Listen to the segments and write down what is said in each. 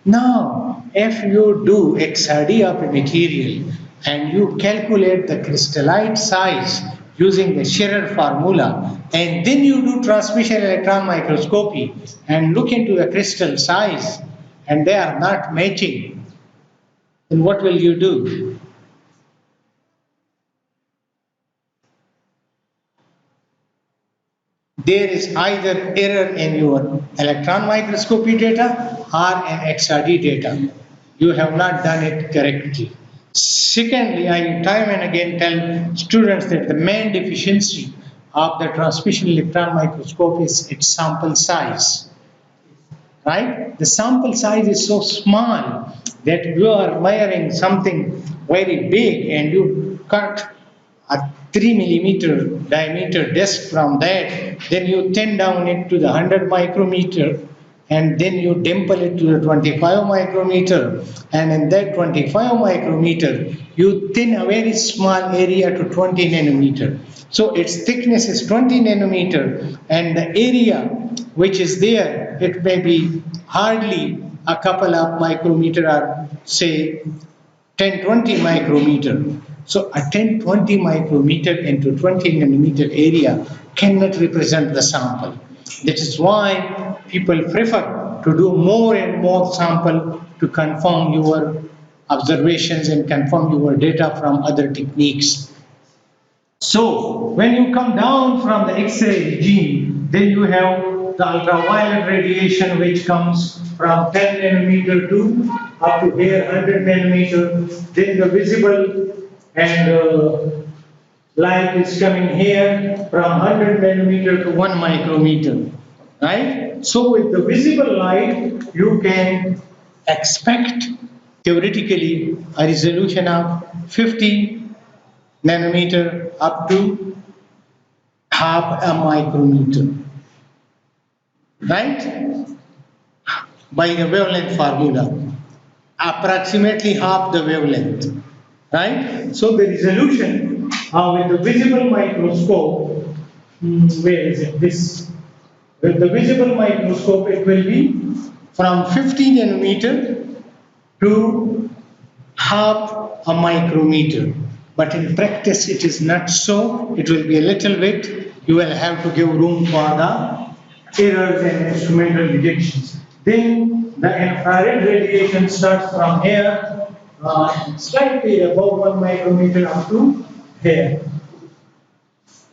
Now, if you do XRD of a material and you calculate the crystallite size using the Scherer formula, and then you do transmission electron microscopy and look into the crystal size, and they are not matching, then what will you do? There is either error in your electron microscopy data or in XRD data. You have not done it correctly. Secondly, I time and again tell students that the main deficiency of the transmission electron microscope is its sample size. Right? The sample size is so small that you are measuring something very big and you cut a 3 millimeter diameter disc from that, then you thin down it to the 100 micrometer, and then you dimple it to the 25 micrometer, and in that 25 micrometer you thin a very small area to 20 nanometer. So its thickness is 20 nanometer, and the area which is there, it may be hardly a couple of micrometer, or say 10-20 micrometer. So a 10-20 micrometer into 20 nanometer area cannot represent the sample. That is why people prefer to do more and more sample to confirm your observations and confirm your data from other techniques. So when you come down from the X-ray regime, then you have the ultraviolet radiation, which comes from 10 nanometer to up to here 100 nanometer. Then the visible and light is coming here from 100 nanometer to 1 micrometer, right? So with the visible light, you can expect theoretically a resolution of 50 nanometer up to half a micrometer, right? By the wavelength formula, approximately half the wavelength, right? So the resolution with the visible microscope, where is it? This, with the visible microscope, it will be from 50 nanometer to half a micrometer. But in practice, it is not so. It will be a little bit. You will have to give room for the errors and instrumental rejections. Then the infrared radiation starts from here, slightly above 1 micrometer up to here,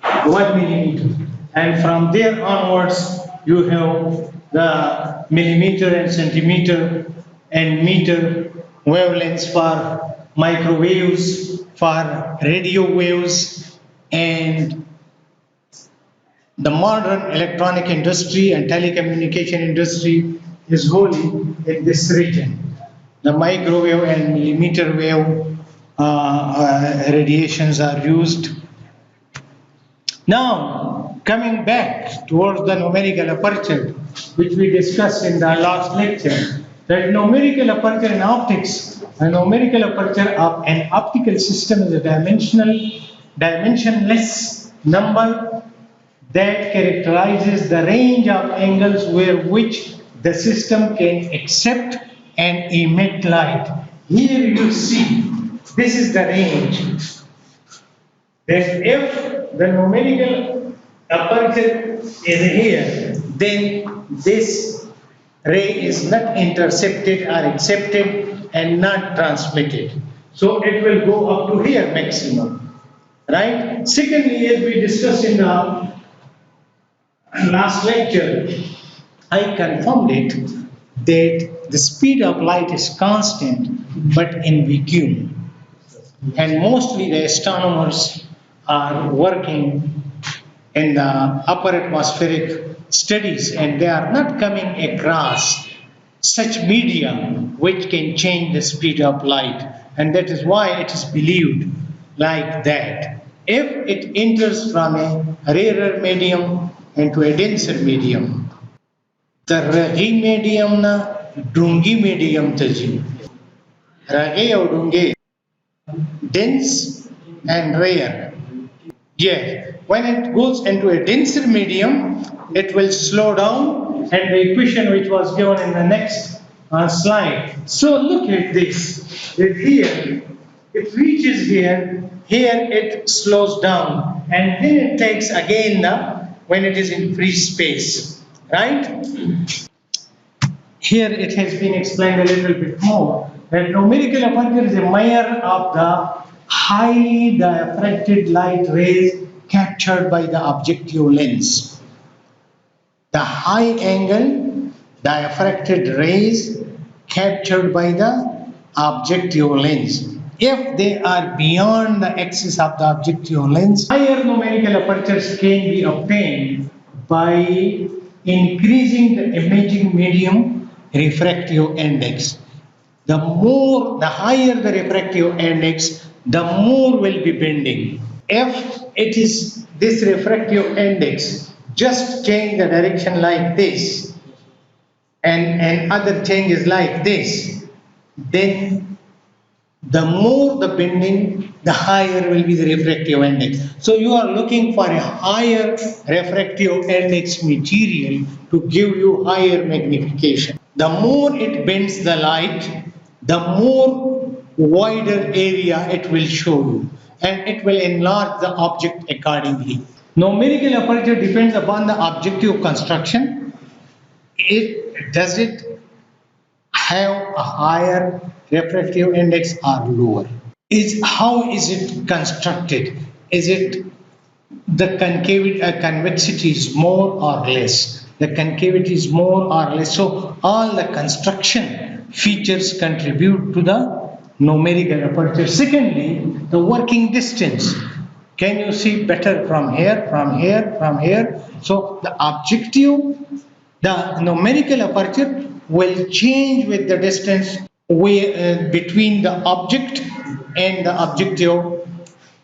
1 millimeter. And from there onwards, you have the millimeter and centimeter and meter wavelengths for microwaves, for radio waves, and the modern electronic industry and telecommunication industry is wholly in this region. The microwave and millimeter wave radiations are used. Now, coming back towards the numerical aperture, which we discussed in the last lecture, that numerical aperture in optics, a numerical aperture of an optical system is a dimensionless number that characterizes the range of angles where which the system can accept and emit light. Here you see, this is the range. That if the numerical aperture is here, then this ray is not intercepted or accepted and not transmitted. So it will go up to here maximum, right? Secondly, as we discussed in the last lecture, I confirmed it that the speed of light is constant but in vacuum. And mostly the astronomers are working in the upper atmospheric studies, and they are not coming across such medium which can change the speed of light. And that is why it is believed like that. If it enters from a rarer medium into a denser medium, the ragi medium na dungi medium taji. Ragi or dungi, dense and rare. Yes, when it goes into a denser medium, it will slow down, and the equation which was given in the next slide. So look at this. That here, it reaches here, here it slows down, and then it takes again when it is in free space, right? Here it has been explained a little bit more that numerical aperture is a measure of the highly diffracted light rays captured by the objective lens. The high angle diffracted rays captured by the objective lens. If they are beyond the axis of the objective lens, higher numerical apertures can be obtained by increasing the imaging medium refractive index. The higher the refractive index, the more will be bending. If it is this refractive index, just change the direction like this, and other change is like this, then the more the bending, the higher will be the refractive index. So you are looking for a higher refractive index material to give you higher magnification. The more it bends the light, the more wider area it will show you, and it will enlarge the object accordingly. Numerical aperture depends upon the objective construction. Does it have a higher refractive index or lower? How is it constructed? Is it the concavity, convexity is more or less? The concavity is more or less. So all the construction features contribute to the numerical aperture. Secondly, the working distance. Can you see better from here, from here, from here? So the objective, the numerical aperture will change with the distance between the object and the objective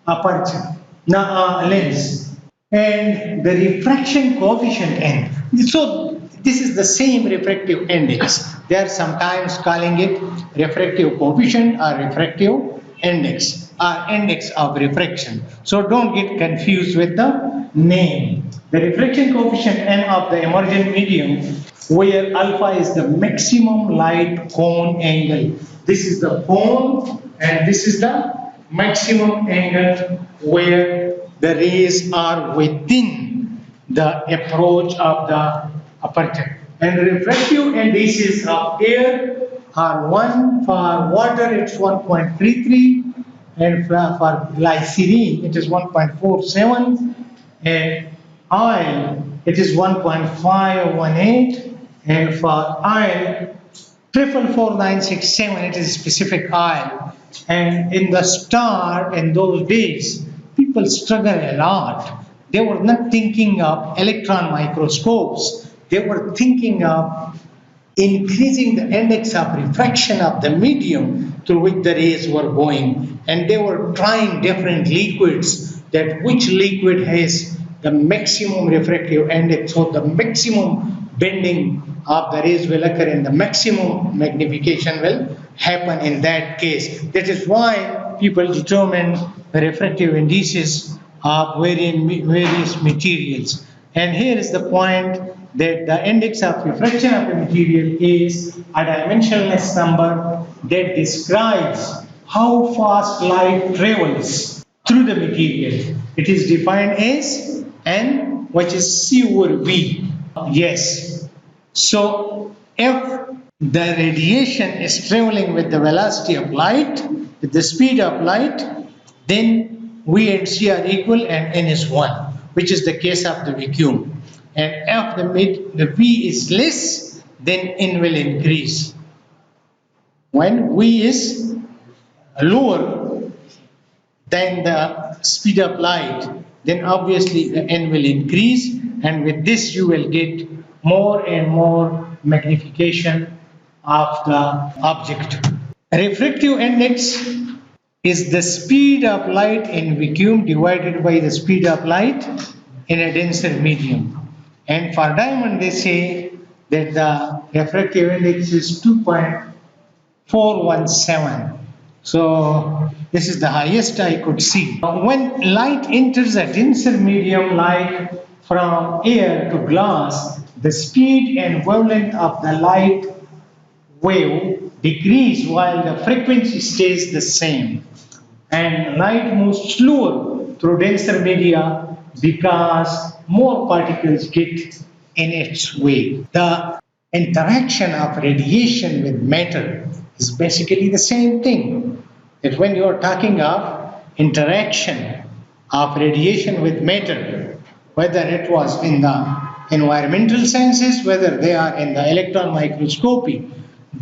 aperture lens, and the refraction coefficient n. So this is the same refractive index. They are sometimes calling it refractive coefficient or refractive index or index of refraction. So don't get confused with the name. The refraction coefficient n of the emergent medium, where alpha is the maximum light cone angle. This is the cone and this is the maximum angle where the rays are within the approach of the aperture. And refractive indices of air are 1, for water it's 1.33, and for glycerine it is 1.47, and oil it is 1.518, and for oil 444,967 it is specific oil. And in the start, in those days, people struggled a lot. They were not thinking of electron microscopes. They were thinking of increasing the index of refraction of the medium through which the rays were going. And they were trying different liquids, that which liquid has the maximum refractive index, so the maximum bending of the rays will occur and the maximum magnification will happen in that case. That is why people determine the refractive indices of various materials. And here is the point, that the index of refraction of the material is a dimensionless number that describes how fast light travels through the material. It is defined as N, which is C over V. Yes. So if the radiation is traveling with the velocity of light, with the speed of light, then V and C are equal and N is 1, which is the case of the vacuum. And if the V is less, then N will increase. When V is lower than the speed of light, then obviously the N will increase, and with this you will get more and more magnification of the object. Refractive index is the speed of light in vacuum divided by the speed of light in a denser medium. And for diamond, they say that the refractive index is 2.417. So this is the highest I could see. When light enters a denser medium like from air to glass, the speed and wavelength of the light wave decrease while the frequency stays the same. And light moves slower through denser media because more particles get in its way. The interaction of radiation with matter is basically the same thing. That when you are talking of interaction of radiation with matter, whether it was in the environmental sciences, whether they are in the electron microscopy,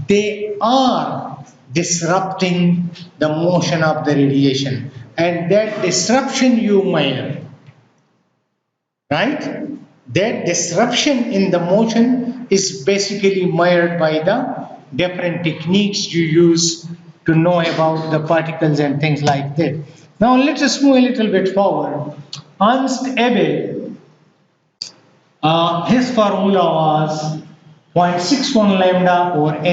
they are disrupting the motion of the radiation, and that disruption you measure, right? That disruption in the motion is basically measured by the different techniques you use to know about the particles and things like that. Now let us move a little bit forward. Ernst Abel, his formula was 0.61 lambda over Na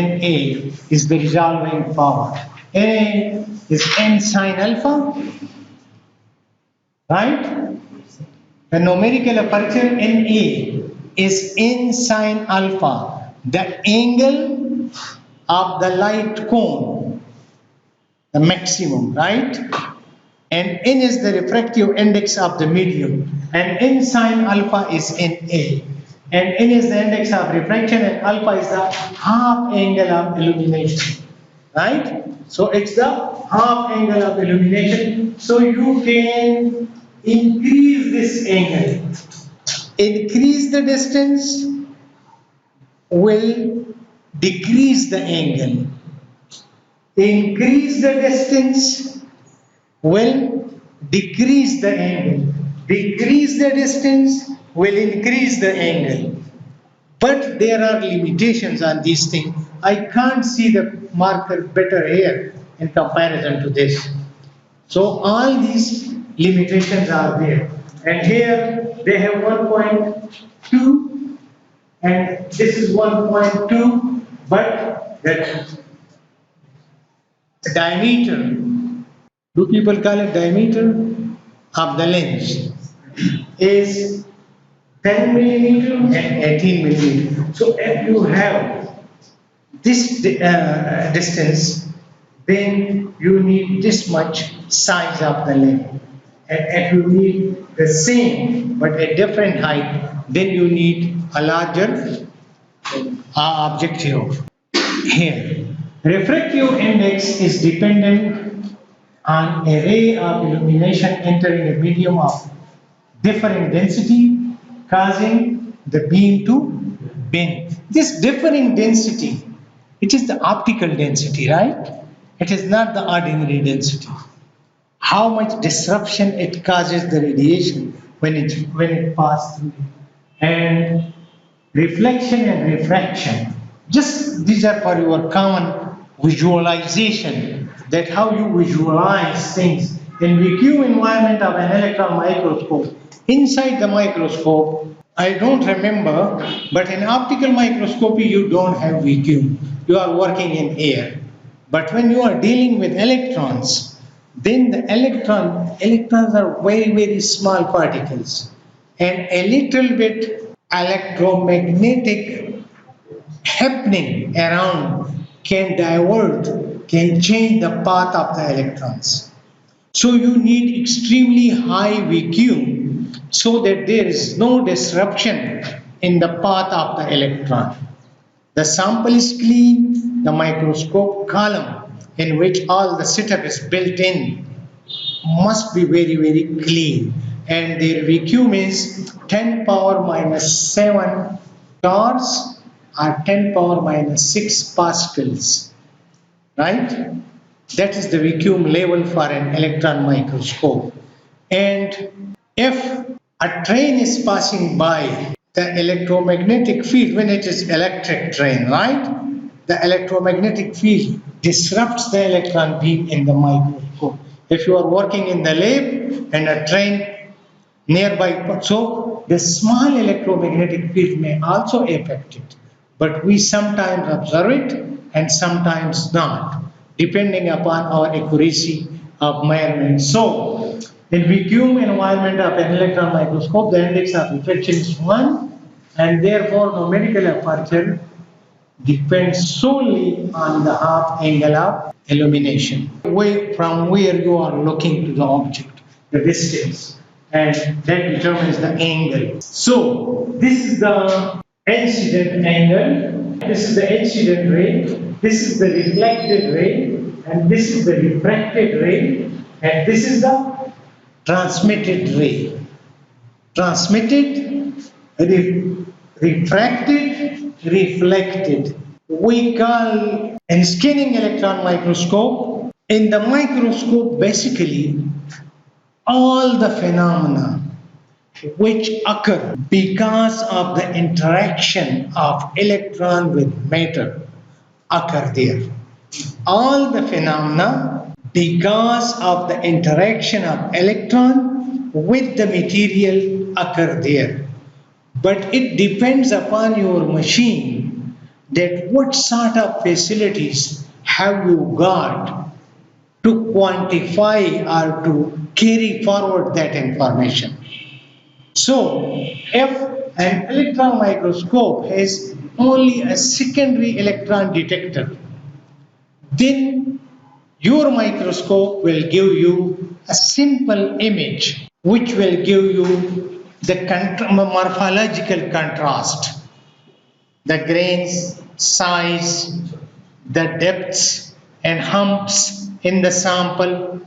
is the resolving power. Na is n sine alpha, right? The numerical aperture Na is n sine alpha, the angle of the light cone, the maximum, right? And n is the refractive index of the medium, and n sine alpha is Na, and n is the index of refraction, and alpha is the half angle of illumination, right? So it's the half angle of illumination. So you can increase this angle. Increase the distance will decrease the angle. Increase the distance will decrease the angle. Decrease the distance will increase the angle. But there are limitations on these things. I can't see the marker better here in comparison to this. So all these limitations are there. And here they have 1.2 and this is 1.2, but the diameter, do people call it diameter of the lens, is 10 millimeter and 18 millimeter. So if you have this distance, then you need this much size of the lens. And if you need the same but a different height, then you need a larger objective. Here, refractive index is dependent on a ray of illumination entering a medium of differing density, causing the beam to bend. This differing density, it is the optical density, right? It is not the ordinary density. How much disruption it causes the radiation when it passes through it. And reflection and refraction. Just these are for your common visualization, that how you visualize things in vacuum environment of an electron microscope. Inside the microscope, I don't remember, but in optical microscopy you don't have vacuum. You are working in air. But when you are dealing with electrons, then the electrons are very, very small particles. And a little bit electromagnetic happening around can divert, can change the path of the electrons. So you need extremely high vacuum so that there is no disruption in the path of the electron. The sample is clean, the microscope column in which all the setup is built in must be very, very clean. And their vacuum is 10 power minus 7 torrs or 10 power minus 6 pascals, right? That is the vacuum level for an electron microscope. And if a train is passing by, the electromagnetic field, when it is electric train, right? The electromagnetic field disrupts the electron beam in the microscope. If you are working in the lab and a train nearby, so the small electromagnetic field may also affect it. But we sometimes observe it and sometimes not, depending upon our accuracy of measurement. So, in vacuum environment of an electron microscope, the index of refraction is 1, and therefore numerical aperture depends solely on the half angle of illumination. From where you are looking to the object, the distance, and that determines the angle. So this is the incident angle, this is the incident ray, this is the reflected ray, and this is the refracted ray, and this is the transmitted ray. Transmitted, refracted, reflected. We call in scanning electron microscope. In the microscope, basically, all the phenomena which occur because of the interaction of electron with matter occur there. All the phenomena because of the interaction of electron with the material occur there. But it depends upon your machine that what sort of facilities have you got to quantify or to carry forward that information. So, if an electron microscope has only a secondary electron detector, then your microscope will give you a simple image which will give you the morphological contrast, the grains, size, the depths and humps in the sample,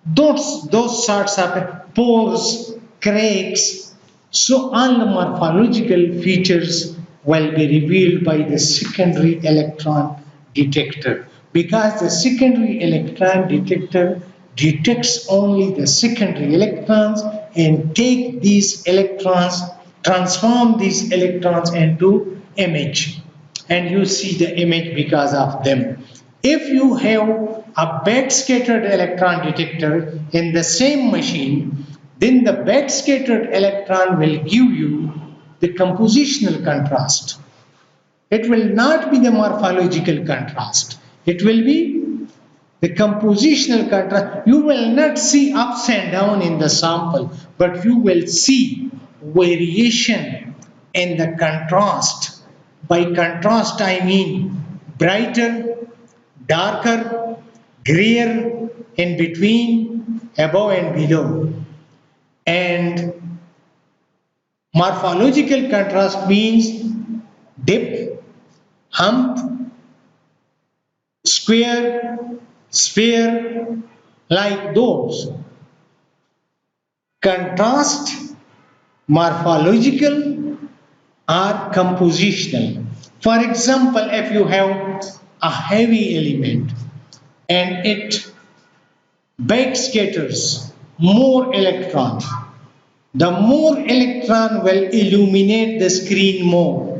those sorts of pores, cracks. So all the morphological features will be revealed by the secondary electron detector, because the secondary electron detector detects only the secondary electrons and take these electrons, transform these electrons into image, and you see the image because of them. If you have a backscattered electron detector in the same machine, then the backscattered electron will give you the compositional contrast. It will not be the morphological contrast. It will be the compositional contrast. You will not see ups and down in the sample, but you will see variation in the contrast. By contrast, I mean brighter, darker, grayer, in between, above and below. And morphological contrast means dip, hump, square, sphere, like those. Contrast, morphological or compositional. For example, if you have a heavy element and it backscatters more electrons, the more electron will illuminate the screen more.